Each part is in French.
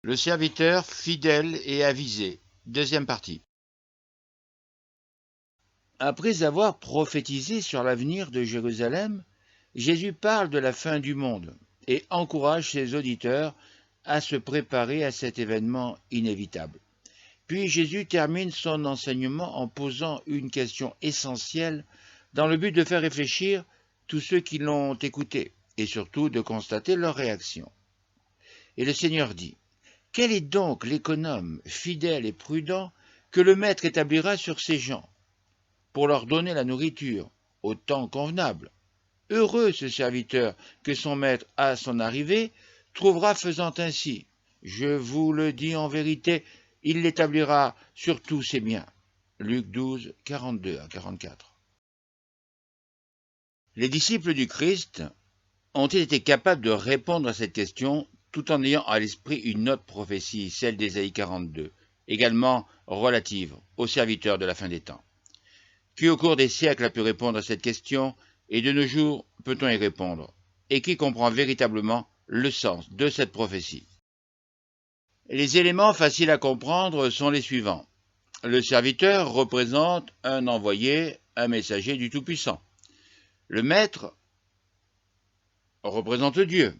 Le serviteur fidèle et avisé. Deuxième partie. Après avoir prophétisé sur l'avenir de Jérusalem, Jésus parle de la fin du monde et encourage ses auditeurs à se préparer à cet événement inévitable. Puis Jésus termine son enseignement en posant une question essentielle dans le but de faire réfléchir tous ceux qui l'ont écouté et surtout de constater leur réaction. Et le Seigneur dit: quel est donc l'économe, fidèle et prudent que le maître établira sur ses gens, pour leur donner la nourriture au temps convenable? Heureux ce serviteur que son maître, à son arrivée, trouvera faisant ainsi. Je vous le dis en vérité, il l'établira sur tous ses biens. Luc 12, 42 à 44. Les disciples du Christ ont-ils été capables de répondre à cette question tout en ayant à l'esprit une autre prophétie, celle d'Ésaïe 42, également relative aux serviteurs de la fin des temps? Qui au cours des siècles a pu répondre à cette question, et de nos jours peut-on y répondre? Et qui comprend véritablement le sens de cette prophétie? Les éléments faciles à comprendre sont les suivants. Le serviteur représente un envoyé, un messager du Tout-Puissant. Le maître représente Dieu.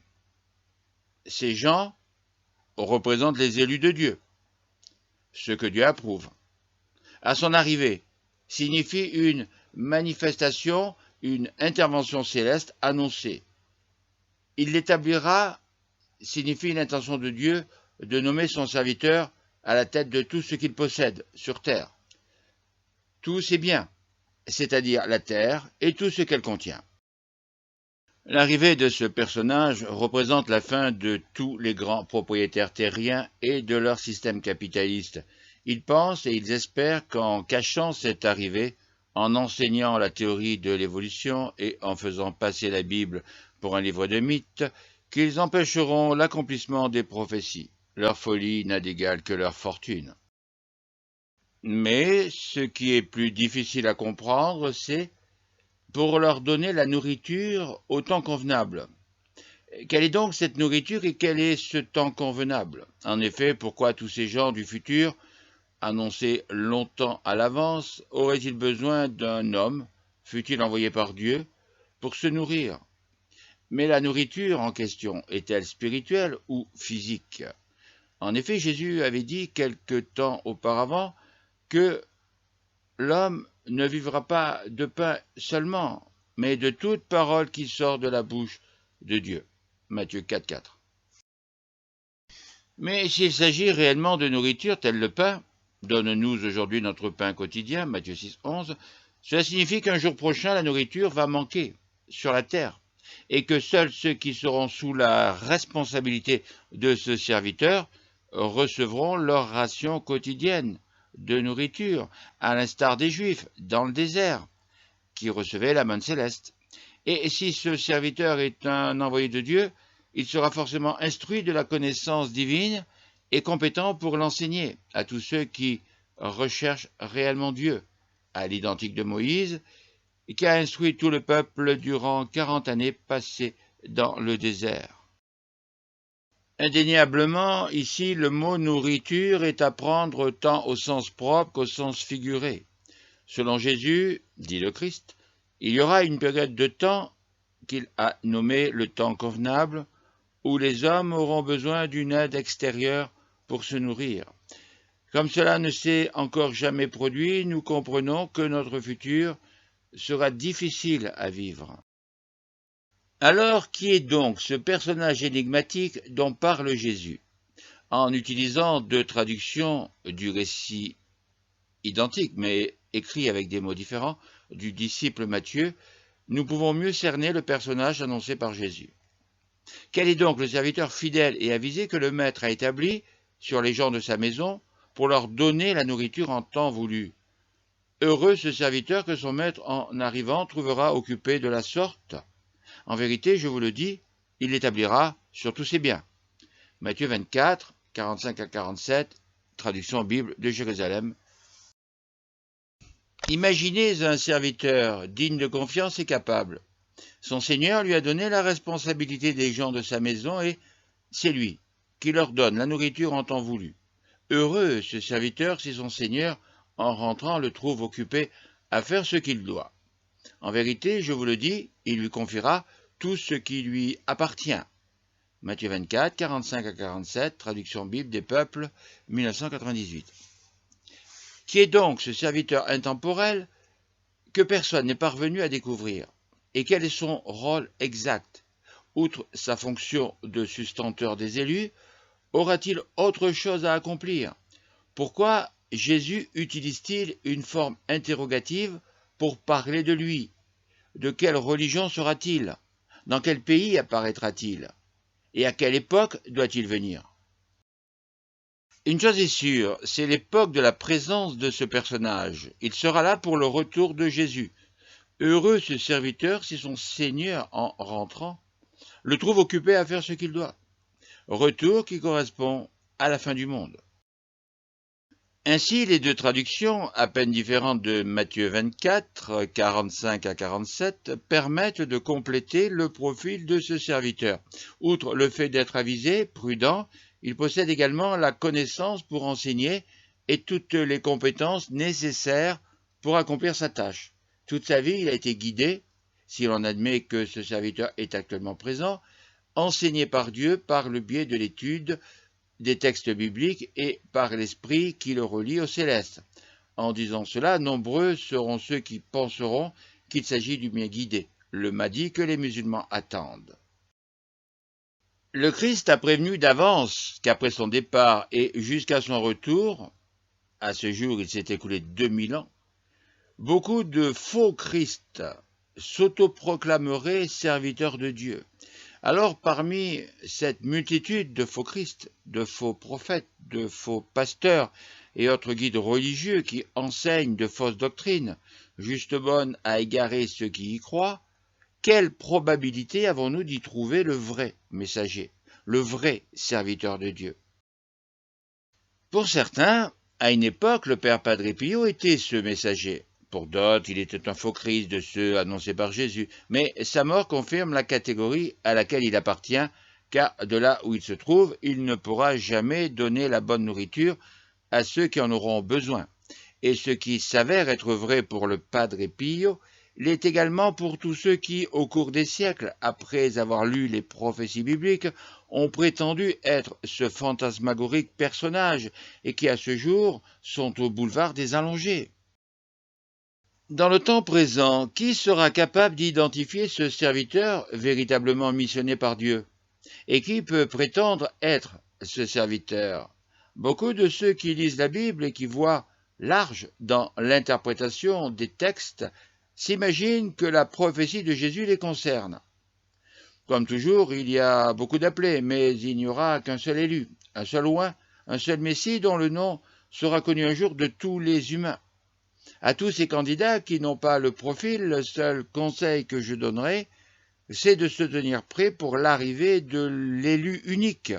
Ces gens représentent les élus de Dieu, ce que Dieu approuve. À son arrivée signifie une manifestation, une intervention céleste annoncée. Il l'établira signifie une intention de Dieu de nommer son serviteur à la tête de tout ce qu'il possède sur terre. Tous ses biens, c'est-à-dire la terre et tout ce qu'elle contient. L'arrivée de ce personnage représente la fin de tous les grands propriétaires terriens et de leur système capitaliste. Ils pensent et ils espèrent qu'en cachant cette arrivée, en enseignant la théorie de l'évolution et en faisant passer la Bible pour un livre de mythes, qu'ils empêcheront l'accomplissement des prophéties. Leur folie n'a d'égal que leur fortune. Mais ce qui est plus difficile à comprendre, c'est pour leur donner la nourriture au temps convenable. Quelle est donc cette nourriture et quel est ce temps convenable? En effet, pourquoi tous ces gens du futur, annoncés longtemps à l'avance, auraient-ils besoin d'un homme, fût-il envoyé par Dieu, pour se nourrir? Mais la nourriture en question est-elle spirituelle ou physique? En effet, Jésus avait dit quelque temps auparavant que l'homme ne vivra pas de pain seulement, mais de toute parole qui sort de la bouche de Dieu. Matthieu 4, 4. Mais s'il s'agit réellement de nourriture telle le pain, donne-nous aujourd'hui notre pain quotidien, Matthieu 6, 11, cela signifie qu'un jour prochain la nourriture va manquer sur la terre, et que seuls ceux qui seront sous la responsabilité de ce serviteur recevront leur ration quotidienne de nourriture, à l'instar des Juifs dans le désert, qui recevaient la manne céleste. Et si ce serviteur est un envoyé de Dieu, il sera forcément instruit de la connaissance divine et compétent pour l'enseigner à tous ceux qui recherchent réellement Dieu, à l'identique de Moïse, qui a instruit tout le peuple durant 40 années passées dans le désert. Indéniablement, ici, le mot nourriture est à prendre tant au sens propre qu'au sens figuré. Selon Jésus, dit le Christ, il y aura une période de temps qu'il a nommée le temps convenable, où les hommes auront besoin d'une aide extérieure pour se nourrir. Comme cela ne s'est encore jamais produit, nous comprenons que notre futur sera difficile à vivre. Alors, qui est donc ce personnage énigmatique dont parle Jésus? En utilisant deux traductions du récit identique, mais écrit avec des mots différents, du disciple Matthieu, nous pouvons mieux cerner le personnage annoncé par Jésus. Quel est donc le serviteur fidèle et avisé que le maître a établi sur les gens de sa maison pour leur donner la nourriture en temps voulu? Heureux ce serviteur que son maître, en arrivant, trouvera occupé de la sorte. En vérité, je vous le dis, il l'établira sur tous ses biens. Matthieu 24, 45 à 47, traduction Bible de Jérusalem. Imaginez un serviteur digne de confiance et capable. Son Seigneur lui a donné la responsabilité des gens de sa maison et c'est lui qui leur donne la nourriture en temps voulu. Heureux ce serviteur si son Seigneur, en rentrant, le trouve occupé à faire ce qu'il doit. En vérité, je vous le dis, il lui confiera tout ce qui lui appartient. Matthieu 24, 45 à 47, traduction Bible des peuples, 1998. Qui est donc ce serviteur intemporel que personne n'est parvenu à découvrir? Et quel est son rôle exact? Outre sa fonction de sustenteur des élus, aura-t-il autre chose à accomplir? Pourquoi Jésus utilise-t-il une forme interrogative pour parler de lui? De quelle religion sera-t-il? Dans quel pays apparaîtra-t-il? Et à quelle époque doit-il venir? Une chose est sûre, c'est l'époque de la présence de ce personnage. Il sera là pour le retour de Jésus. Heureux ce serviteur si son Seigneur, en rentrant, le trouve occupé à faire ce qu'il doit. Retour qui correspond à la fin du monde. Ainsi, les deux traductions, à peine différentes de Matthieu 24, 45 à 47, permettent de compléter le profil de ce serviteur. Outre le fait d'être avisé, prudent, il possède également la connaissance pour enseigner et toutes les compétences nécessaires pour accomplir sa tâche. Toute sa vie, il a été guidé, si l'on admet que ce serviteur est actuellement présent, enseigné par Dieu par le biais de l'étude des textes bibliques et par l'esprit qui le relie au céleste. En disant cela, nombreux seront ceux qui penseront qu'il s'agit du bien guidé, le Mahdi que les musulmans attendent. Le Christ a prévenu d'avance qu'après son départ et jusqu'à son retour, à ce jour il s'est écoulé 2000 ans, beaucoup de faux Christ s'autoproclameraient serviteurs de Dieu. Alors, parmi cette multitude de faux Christ, de faux prophètes, de faux pasteurs et autres guides religieux qui enseignent de fausses doctrines, juste bonnes à égarer ceux qui y croient, quelle probabilité avons-nous d'y trouver le vrai messager, le vrai serviteur de Dieu? Pour certains, à une époque, le père Padre Pio était ce messager. Pour d'autres, il était un faux Christ de ceux annoncés par Jésus, mais sa mort confirme la catégorie à laquelle il appartient, car de là où il se trouve, il ne pourra jamais donner la bonne nourriture à ceux qui en auront besoin. Et ce qui s'avère être vrai pour le Padre Pio l'est également pour tous ceux qui, au cours des siècles, après avoir lu les prophéties bibliques, ont prétendu être ce fantasmagorique personnage et qui, à ce jour, sont au boulevard des Allongés. Dans le temps présent, qui sera capable d'identifier ce serviteur véritablement missionné par Dieu? Et qui peut prétendre être ce serviteur? Beaucoup de ceux qui lisent la Bible et qui voient large dans l'interprétation des textes s'imaginent que la prophétie de Jésus les concerne. Comme toujours, il y a beaucoup d'appelés, mais il n'y aura qu'un seul élu, un seul oint, un seul Messie dont le nom sera connu un jour de tous les humains. À tous ces candidats qui n'ont pas le profil, le seul conseil que je donnerai, c'est de se tenir prêt pour l'arrivée de l'élu unique,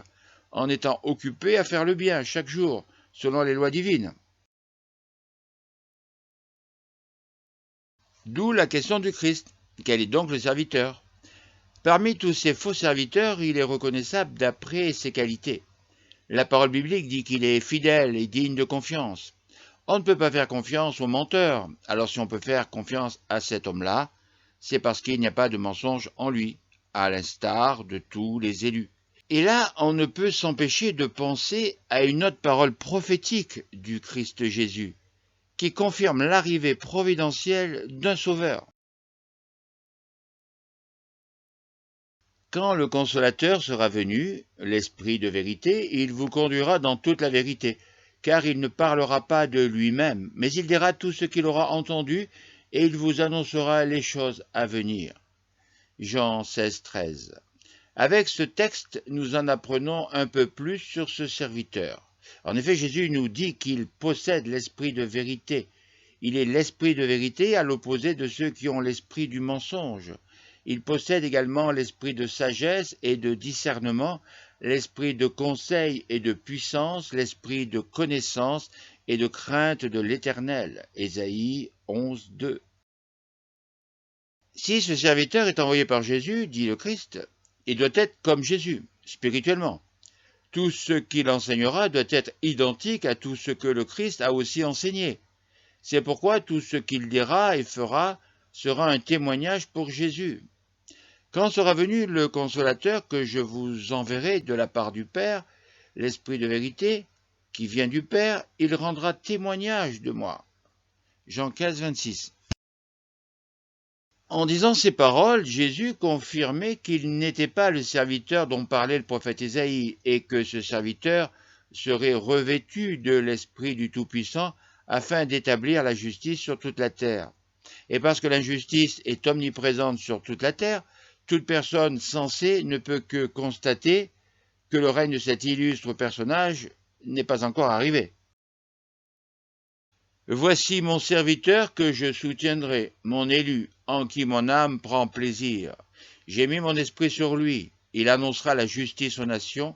en étant occupé à faire le bien chaque jour, selon les lois divines. D'où la question du Christ. Quel est donc le serviteur? Parmi tous ces faux serviteurs, il est reconnaissable d'après ses qualités. La parole biblique dit qu'il est fidèle et digne de confiance. On ne peut pas faire confiance aux menteurs. Alors si on peut faire confiance à cet homme-là, c'est parce qu'il n'y a pas de mensonge en lui, à l'instar de tous les élus. Et là, on ne peut s'empêcher de penser à une autre parole prophétique du Christ Jésus, qui confirme l'arrivée providentielle d'un sauveur. Quand le Consolateur sera venu, l'Esprit de vérité, il vous conduira dans toute la vérité, car il ne parlera pas de lui-même, mais il dira tout ce qu'il aura entendu, et il vous annoncera les choses à venir. Jean 16, 13. Avec ce texte, nous en apprenons un peu plus sur ce serviteur. En effet, Jésus nous dit qu'il possède l'Esprit de vérité. Il est l'Esprit de vérité à l'opposé de ceux qui ont l'esprit du mensonge. Il possède également l'esprit de sagesse et de discernement, l'esprit de conseil et de puissance, l'esprit de connaissance et de crainte de l'Éternel. Ésaïe 11, 2. Si ce serviteur est envoyé par Jésus, dit le Christ, il doit être comme Jésus, spirituellement. Tout ce qu'il enseignera doit être identique à tout ce que le Christ a aussi enseigné. C'est pourquoi tout ce qu'il dira et fera sera un témoignage pour Jésus. Quand sera venu le Consolateur que je vous enverrai de la part du Père, l'Esprit de vérité, qui vient du Père, il rendra témoignage de moi. Jean 15, 26. En disant ces paroles, Jésus confirmait qu'il n'était pas le serviteur dont parlait le prophète Ésaïe, et que ce serviteur serait revêtu de l'Esprit du Tout-Puissant afin d'établir la justice sur toute la terre. Et parce que l'injustice est omniprésente sur toute la terre, toute personne sensée ne peut que constater que le règne de cet illustre personnage n'est pas encore arrivé. Voici mon serviteur que je soutiendrai, mon élu, en qui mon âme prend plaisir. J'ai mis mon esprit sur lui. Il annoncera la justice aux nations.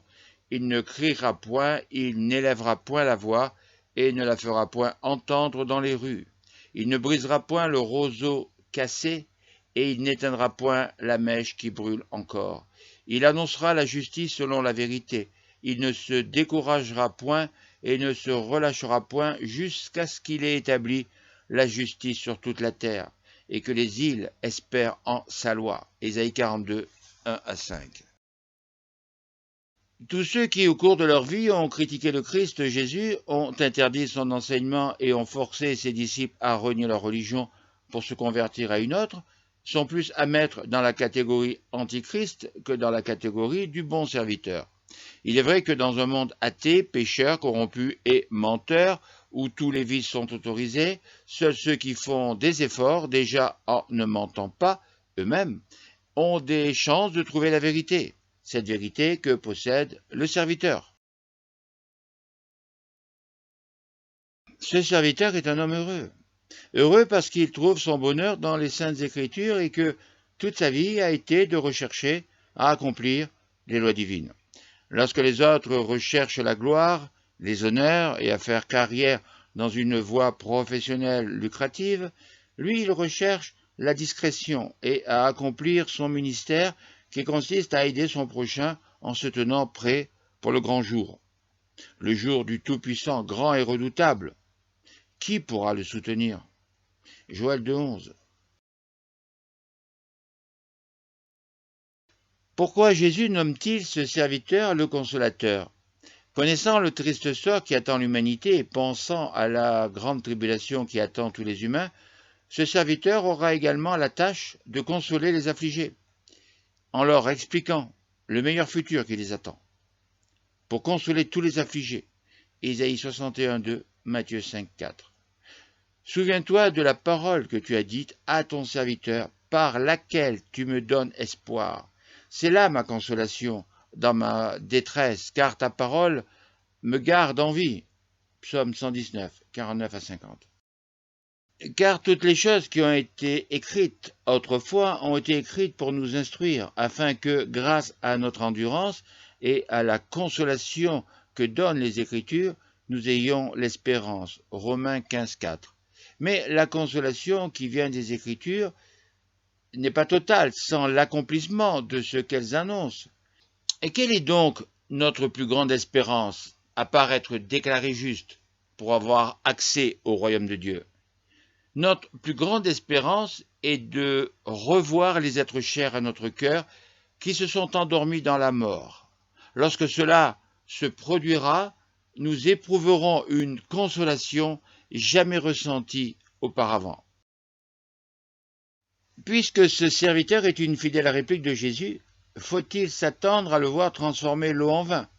Il ne criera point, il n'élèvera point la voix, et ne la fera point entendre dans les rues. Il ne brisera point le roseau cassé, et il n'éteindra point la mèche qui brûle encore. Il annoncera la justice selon la vérité. Il ne se découragera point, et ne se relâchera point jusqu'à ce qu'il ait établi la justice sur toute la terre, et que les îles espèrent en sa loi. Ésaïe 42, 1 à 5. Tous ceux qui, au cours de leur vie, ont critiqué le Christ Jésus, ont interdit son enseignement et ont forcé ses disciples à renier leur religion pour se convertir à une autre, sont plus à mettre dans la catégorie antichrist que dans la catégorie du bon serviteur. Il est vrai que dans un monde athée, pécheur, corrompu et menteur, où tous les vices sont autorisés, seuls ceux qui font des efforts, déjà en ne mentant pas eux-mêmes, ont des chances de trouver la vérité, cette vérité que possède le serviteur. Ce serviteur est un homme heureux. Heureux parce qu'il trouve son bonheur dans les Saintes Écritures et que toute sa vie a été de rechercher à accomplir les lois divines. Lorsque les autres recherchent la gloire, les honneurs et à faire carrière dans une voie professionnelle lucrative, lui, il recherche la discrétion et à accomplir son ministère qui consiste à aider son prochain en se tenant prêt pour le grand jour. Le jour du Tout-Puissant, grand et redoutable. Qui pourra le soutenir? Joël 2,11. Pourquoi Jésus nomme-t-il ce serviteur le consolateur? Connaissant le triste sort qui attend l'humanité et pensant à la grande tribulation qui attend tous les humains, ce serviteur aura également la tâche de consoler les affligés, en leur expliquant le meilleur futur qui les attend. Pour consoler tous les affligés, Ésaïe 61, 2, Matthieu 5, 4. Souviens-toi de la parole que tu as dite à ton serviteur, par laquelle tu me donnes espoir. C'est là ma consolation dans ma détresse, car ta parole me garde en vie. Psaume 119, 49 à 50. Car toutes les choses qui ont été écrites autrefois ont été écrites pour nous instruire, afin que, grâce à notre endurance et à la consolation que donnent les Écritures, nous ayons l'espérance. Romains 15, 4. Mais la consolation qui vient des Écritures n'est pas totale sans l'accomplissement de ce qu'elles annoncent. Et quelle est donc notre plus grande espérance, à part être déclaré juste pour avoir accès au royaume de Dieu? Notre plus grande espérance est de revoir les êtres chers à notre cœur qui se sont endormis dans la mort. Lorsque cela se produira, nous éprouverons une consolation jamais ressentie auparavant. Puisque ce serviteur est une fidèle réplique de Jésus, faut-il s'attendre à le voir transformer l'eau en vin,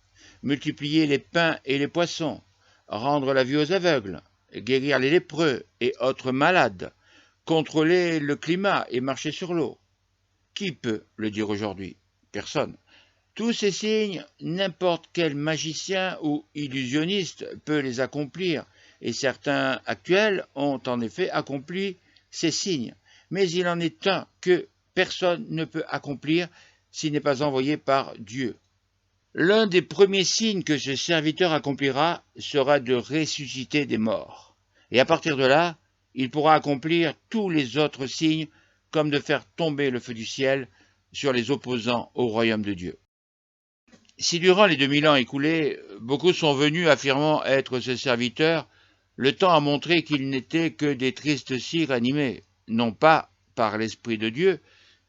multiplier les pains et les poissons, rendre la vue aux aveugles, guérir les lépreux et autres malades, contrôler le climat et marcher sur l'eau? Qui peut le dire aujourd'hui? Personne. Tous ces signes, n'importe quel magicien ou illusionniste peut les accomplir, et certains actuels ont en effet accompli ces signes. Mais il en est un que personne ne peut accomplir s'il n'est pas envoyé par Dieu. L'un des premiers signes que ce serviteur accomplira sera de ressusciter des morts. Et à partir de là, il pourra accomplir tous les autres signes, comme de faire tomber le feu du ciel sur les opposants au royaume de Dieu. Si durant les 2000 ans écoulés, beaucoup sont venus affirmant être ses serviteurs, le temps a montré qu'ils n'étaient que des tristes cires animés, non pas par l'Esprit de Dieu,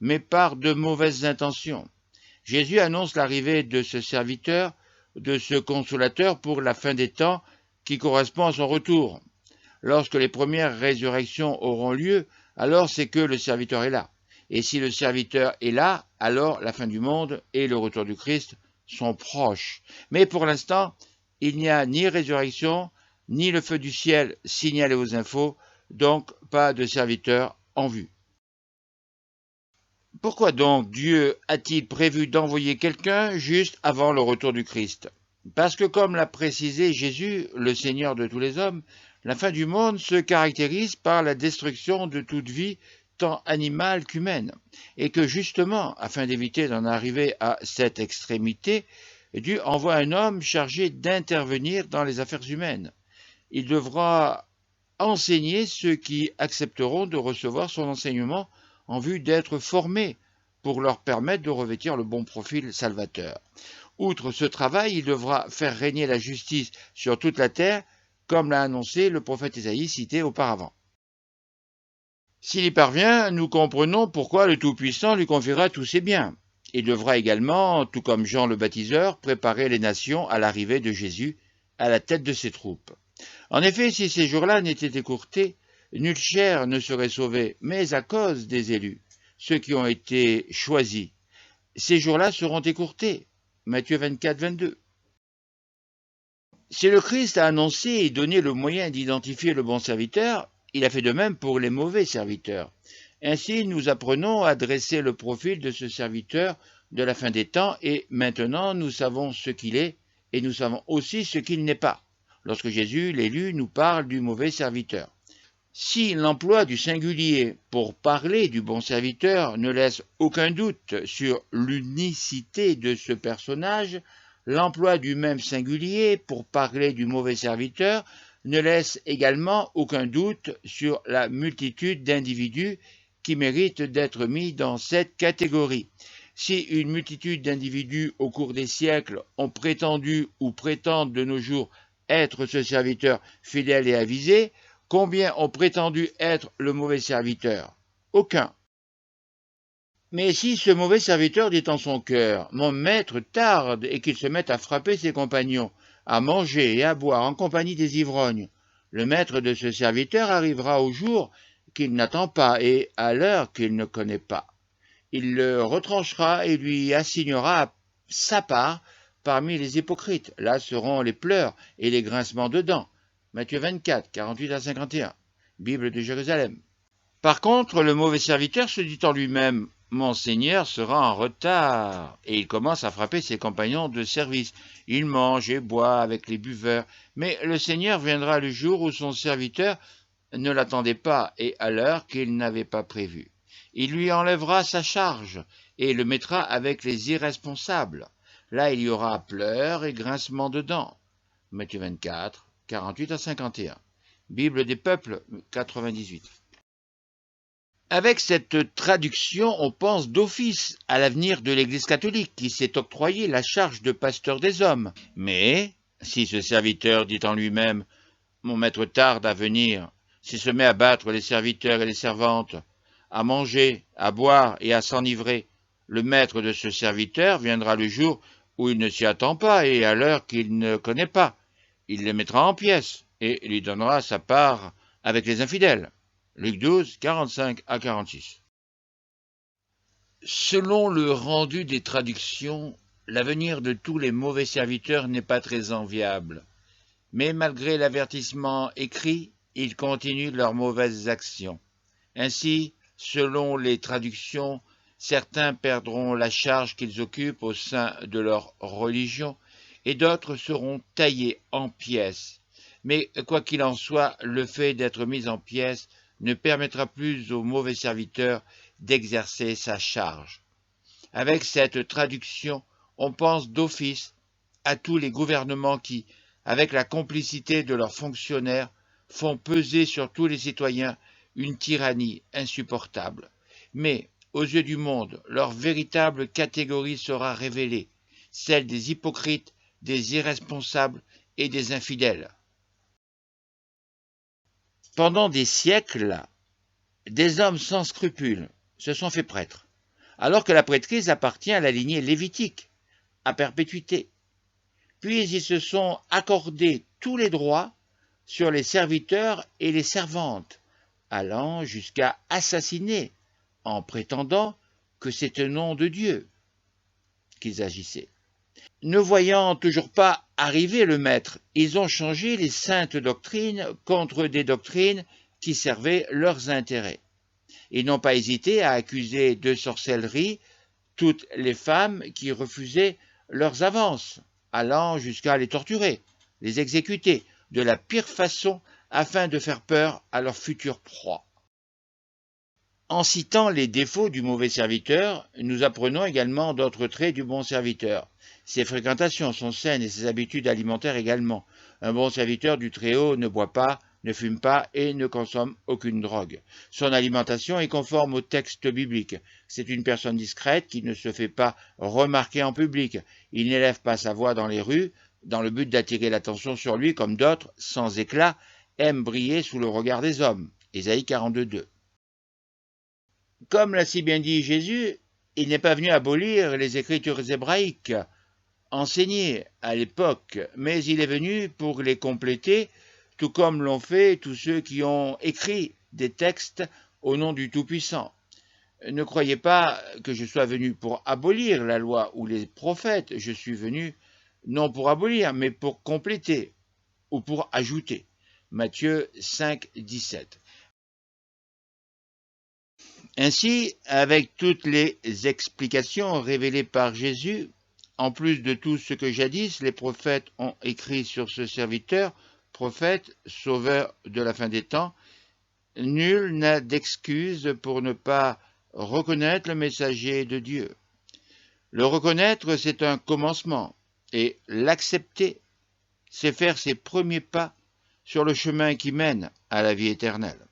mais par de mauvaises intentions. Jésus annonce l'arrivée de ce serviteur, de ce consolateur pour la fin des temps qui correspond à son retour. Lorsque les premières résurrections auront lieu, alors c'est que le serviteur est là. Et si le serviteur est là, alors la fin du monde et le retour du Christ sont proches. Mais pour l'instant, il n'y a ni résurrection, ni le feu du ciel signalé aux infos, donc pas de serviteur en vue. Pourquoi donc Dieu a-t-il prévu d'envoyer quelqu'un juste avant le retour du Christ? Parce que comme l'a précisé Jésus, le Seigneur de tous les hommes, la fin du monde se caractérise par la destruction de toute vie, tant animale qu'humaine, et que justement, afin d'éviter d'en arriver à cette extrémité, Dieu envoie un homme chargé d'intervenir dans les affaires humaines. Il devra enseigner ceux qui accepteront de recevoir son enseignement en vue d'être formés pour leur permettre de revêtir le bon profil salvateur. Outre ce travail, il devra faire régner la justice sur toute la terre, comme l'a annoncé le prophète Isaïe cité auparavant. S'il y parvient, nous comprenons pourquoi le Tout-Puissant lui confiera tous ses biens. Il devra également, tout comme Jean le baptiseur, préparer les nations à l'arrivée de Jésus à la tête de ses troupes. En effet, si ces jours-là n'étaient écourtés, nulle chair ne serait sauvée, mais à cause des élus, ceux qui ont été choisis. Ces jours-là seront écourtés. Matthieu 24, 22. Si le Christ a annoncé et donné le moyen d'identifier le bon serviteur, il a fait de même pour les mauvais serviteurs. Ainsi, nous apprenons à dresser le profil de ce serviteur de la fin des temps et maintenant nous savons ce qu'il est et nous savons aussi ce qu'il n'est pas, lorsque Jésus, l'élu, nous parle du mauvais serviteur. Si l'emploi du singulier pour parler du bon serviteur ne laisse aucun doute sur l'unicité de ce personnage, l'emploi du même singulier pour parler du mauvais serviteur ne laisse également aucun doute sur la multitude d'individus qui méritent d'être mis dans cette catégorie. Si une multitude d'individus au cours des siècles ont prétendu ou prétendent de nos jours être ce serviteur fidèle et avisé, combien ont prétendu être le mauvais serviteur? Aucun. Mais si ce mauvais serviteur dit en son cœur, mon maître tarde, et qu'il se mette à frapper ses compagnons, à manger et à boire en compagnie des ivrognes, le maître de ce serviteur arrivera au jour qu'il n'attend pas et à l'heure qu'il ne connaît pas. Il le retranchera et lui assignera sa part parmi les hypocrites. Là seront les pleurs et les grincements de dents. Matthieu 24, 48 à 51. Bible de Jérusalem. Par contre, le mauvais serviteur se dit en lui-même, mon Seigneur sera en retard, et il commence à frapper ses compagnons de service. Il mange et boit avec les buveurs, mais le Seigneur viendra le jour où son serviteur ne l'attendait pas et à l'heure qu'il n'avait pas prévue. Il lui enlèvera sa charge et le mettra avec les irresponsables. Là, il y aura pleurs et grincements de dents. Matthieu 24, 48 à 51. Bible des peuples, 98. Avec cette traduction, on pense d'office à l'avenir de l'Église catholique qui s'est octroyé la charge de pasteur des hommes. Mais, si ce serviteur dit en lui-même « Mon maître tarde à venir », s'il se met à battre les serviteurs et les servantes, à manger, à boire et à s'enivrer, le maître de ce serviteur viendra le jour où il ne s'y attend pas et à l'heure qu'il ne connaît pas. Il le mettra en pièces et lui donnera sa part avec les infidèles. Luc 12, 45 à 46. Selon le rendu des traductions, l'avenir de tous les mauvais serviteurs n'est pas très enviable. Mais malgré l'avertissement écrit, ils continuent leurs mauvaises actions. Ainsi, selon les traductions, certains perdront la charge qu'ils occupent au sein de leur religion et d'autres seront taillés en pièces. Mais quoi qu'il en soit, le fait d'être mis en pièces ne permettra plus au mauvais serviteur d'exercer sa charge. Avec cette traduction, on pense d'office à tous les gouvernements qui, avec la complicité de leurs fonctionnaires, font peser sur tous les citoyens une tyrannie insupportable. Mais, aux yeux du monde, leur véritable catégorie sera révélée. celle des hypocrites, des irresponsables et des infidèles. Pendant des siècles, des hommes sans scrupules se sont fait prêtres, alors que la prêtrise appartient à la lignée lévitique, à perpétuité. Puis ils se sont accordés tous les droits sur les serviteurs et les servantes, allant jusqu'à assassiner en prétendant que c'est au nom de Dieu qu'ils agissaient. Ne voyant toujours pas arriver le maître, ils ont changé les saintes doctrines contre des doctrines qui servaient leurs intérêts. Ils n'ont pas hésité à accuser de sorcellerie toutes les femmes qui refusaient leurs avances, allant jusqu'à les torturer, les exécuter de la pire façon afin de faire peur à leur future proie. En citant les défauts du mauvais serviteur, nous apprenons également d'autres traits du bon serviteur. Ses fréquentations sont saines et ses habitudes alimentaires également. Un bon serviteur du Très-Haut ne boit pas, ne fume pas et ne consomme aucune drogue. Son alimentation est conforme au texte biblique. C'est une personne discrète qui ne se fait pas remarquer en public. Il n'élève pas sa voix dans les rues, dans le but d'attirer l'attention sur lui comme d'autres, sans éclat, aiment briller sous le regard des hommes. Ésaïe 42:2. Comme l'a si bien dit Jésus, il n'est pas venu abolir les écritures hébraïques enseignées à l'époque, mais il est venu pour les compléter, tout comme l'ont fait tous ceux qui ont écrit des textes au nom du Tout-Puissant. Ne croyez pas que je sois venu pour abolir la loi ou les prophètes, je suis venu non pour abolir, mais pour compléter ou pour ajouter. Matthieu 5:17. Ainsi, avec toutes les explications révélées par Jésus, en plus de tout ce que jadis les prophètes ont écrit sur ce serviteur, prophète, sauveur de la fin des temps, nul n'a d'excuse pour ne pas reconnaître le messager de Dieu. Le reconnaître, c'est un commencement, et l'accepter, c'est faire ses premiers pas sur le chemin qui mène à la vie éternelle.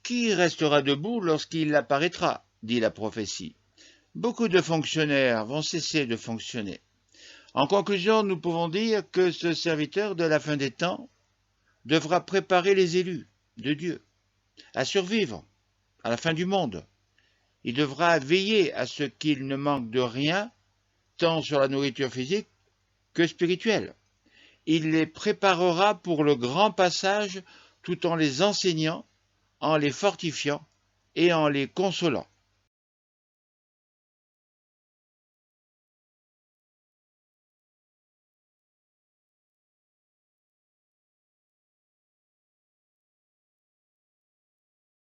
Qui restera debout lorsqu'il apparaîtra, dit la prophétie. Beaucoup de fonctionnaires vont cesser de fonctionner. En conclusion, nous pouvons dire que ce serviteur de la fin des temps devra préparer les élus de Dieu à survivre à la fin du monde. Il devra veiller à ce qu'ils ne manquent de rien, tant sur la nourriture physique que spirituelle. Il les préparera pour le grand passage tout en les enseignant, en les fortifiant et en les consolant.